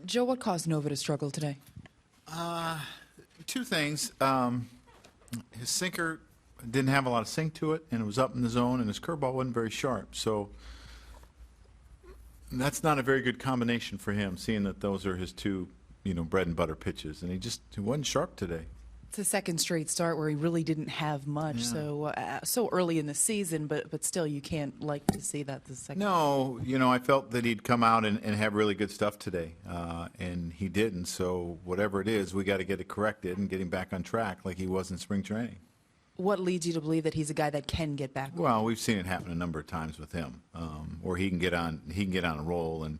Joe, what caused Nova to struggle today? Two things. His sinker didn't have a lot of sink to it, and it was up in the zone, and his curveball wasn't very sharp. So that's not a very good combination for him, seeing that those are his two, bread and butter pitches. And he wasn't sharp today. It's a second straight start where he really didn't have much, so early in the season, but still you can't like to see that the second. No, I felt that he'd come out and have really good stuff today, and he didn't. So whatever it is, we got to get it corrected and get him back on track like he was in spring training. What leads you to believe that he's a guy that can get back? Well, we've seen it happen a number of times with him, where he can get on a roll and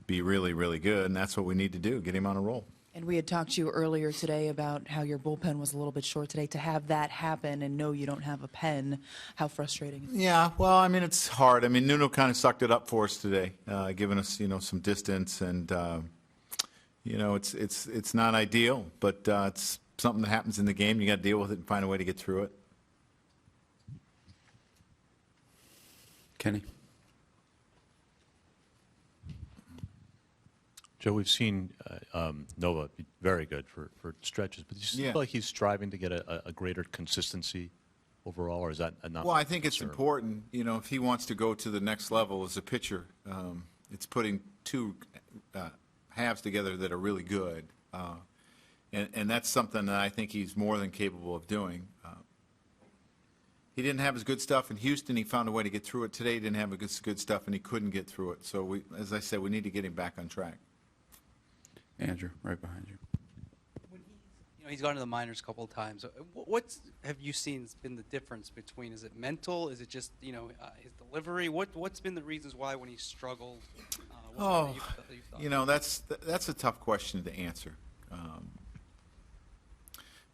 be really, really good, and that's what we need to do, get him on a roll. And we had talked to you earlier today about how your bullpen was a little bit short today. To have that happen and know you don't have a pen, how frustrating is it? Yeah, well, it's hard. Nuno kind of sucked it up for us today, giving us, some distance, and it's not ideal, but it's something that happens in the game. You got to deal with it and find a way to get through it. Kenny. Joe, we've seen Nova be very good for stretches, but do you feel like he's striving to get a greater consistency overall, or is that not? Well, I think it's important, if he wants to go to the next level as a pitcher. It's putting two halves together that are really good, and that's something that I think he's more than capable of doing. He didn't have his good stuff in Houston. He found a way to get through it. Today he didn't have his good stuff, and he couldn't get through it. So, as I said, we need to get him back on track. Andrew, right behind you. When he's gone to the minors a couple of times. What have you seen has been the difference between? Is it mental? Is it just his delivery? What's been the reasons why when he struggled? That's a tough question to answer,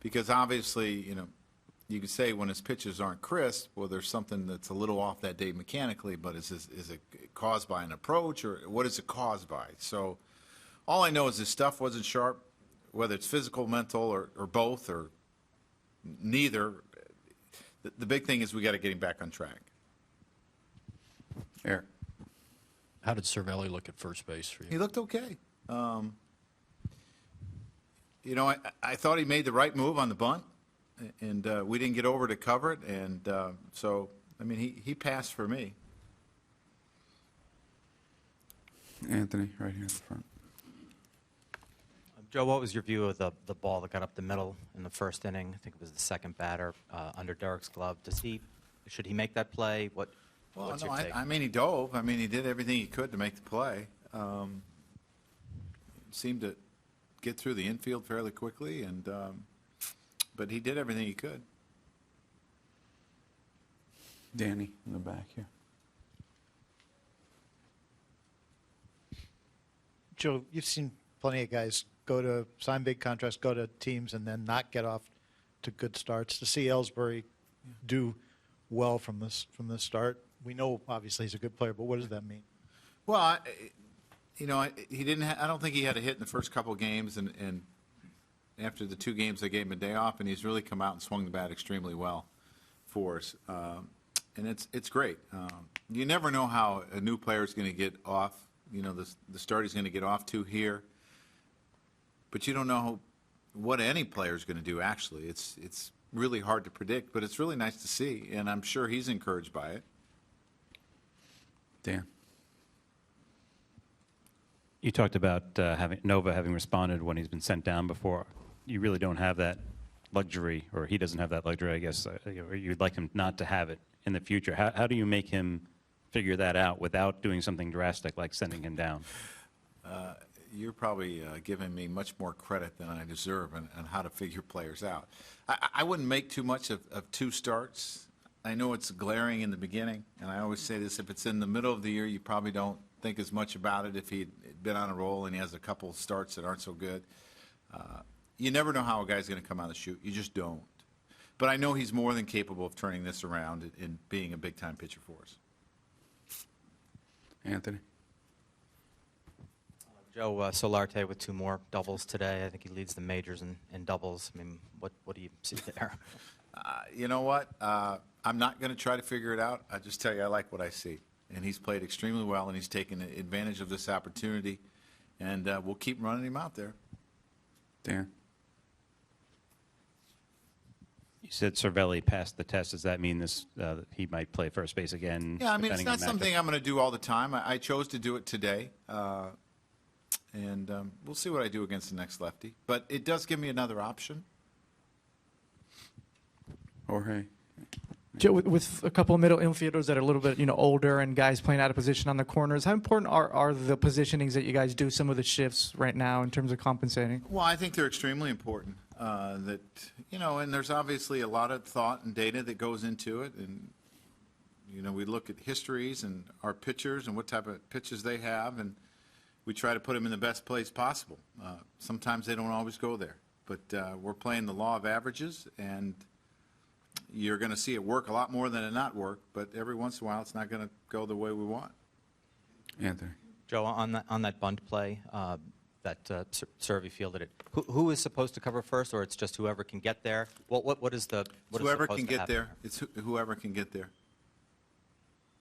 because obviously you could say when his pitches aren't crisp, well, there's something that's a little off that day mechanically. But is it caused by an approach, or what is it caused by? So. All I know is his stuff wasn't sharp, whether it's physical, mental, or both, or neither. The big thing is we got to get him back on track. Eric. How did Cervelli look at first base for you? He looked okay. I thought he made the right move on the bunt, and we didn't get over to cover it, and he passed for me. Anthony, right here in the front. Joe, what was your view of the ball that got up the middle in the first inning? I think it was the second batter under Derek's glove. Should he make that play? What's your take? He dove. He did everything he could to make the play. Seemed to get through the infield fairly quickly, and but he did everything he could. Danny in the back here. Joe, you've seen plenty of guys sign big contracts, go to teams, and then not get off to good starts. To see Ellsbury do well from this start, we know obviously he's a good player, but what does that mean? Well, he didn't. I don't think he had a hit in the first couple of games, and after the two games, they gave him a day off, and he's really come out and swung the bat extremely well for us, and it's great. You never know how a new player is going to get off. The start he's going to get off to here. But you don't know what any player is going to do, actually. It's really hard to predict, but it's really nice to see, and I'm sure he's encouraged by it. Dan. You talked about Nova having responded when he's been sent down before. You really don't have that luxury, or he doesn't have that luxury, I guess. Or you'd like him not to have it in the future. How do you make him figure that out without doing something drastic like sending him down? You're probably giving me much more credit than I deserve on how to figure players out. I wouldn't make too much of two starts. I know it's glaring in the beginning, and I always say this, if it's in the middle of the year, you probably don't think as much about it if he'd been on a roll and he has a couple of starts that aren't so good. You never know how a guy's going to come out of the chute. You just don't. But I know he's more than capable of turning this around and being a big-time pitcher for us. Anthony. Joe, Solarte with 2 more doubles today. I think he leads the majors in doubles. What do you see there? You know what? I'm not going to try to figure it out. I just tell you I like what I see. And he's played extremely well, and he's taken advantage of this opportunity. and we'll keep running him out there. Dan? You said Cervelli passed the test. Does that mean this he might play first base again? Yeah, I mean, it's depending not on matchup? something I'm going to do all the time. I chose to do it today, and we'll see what I do against the next lefty. But it does give me another option. Jorge? Joe, with a couple of middle infielders that are a little bit, older and guys playing out of position on the corners, how important are the positionings that you guys do, some of the shifts right now in terms of compensating? Well, I think they're extremely important. And there's obviously a lot of thought and data that goes into it. And, we look at histories and our pitchers and what type of pitches they have, and we try to put them in the best place possible. Sometimes they don't always go there. But we're playing the law of averages, and you're going to see it work a lot more than it not work, but every once in a while it's not going to go the way we want. Anthony? Joe, on that bunt play that Cervi fielded it, who is supposed to cover first, or it's just whoever can get there? What is the what is Whoever supposed can to get happen? there. It's whoever can get there.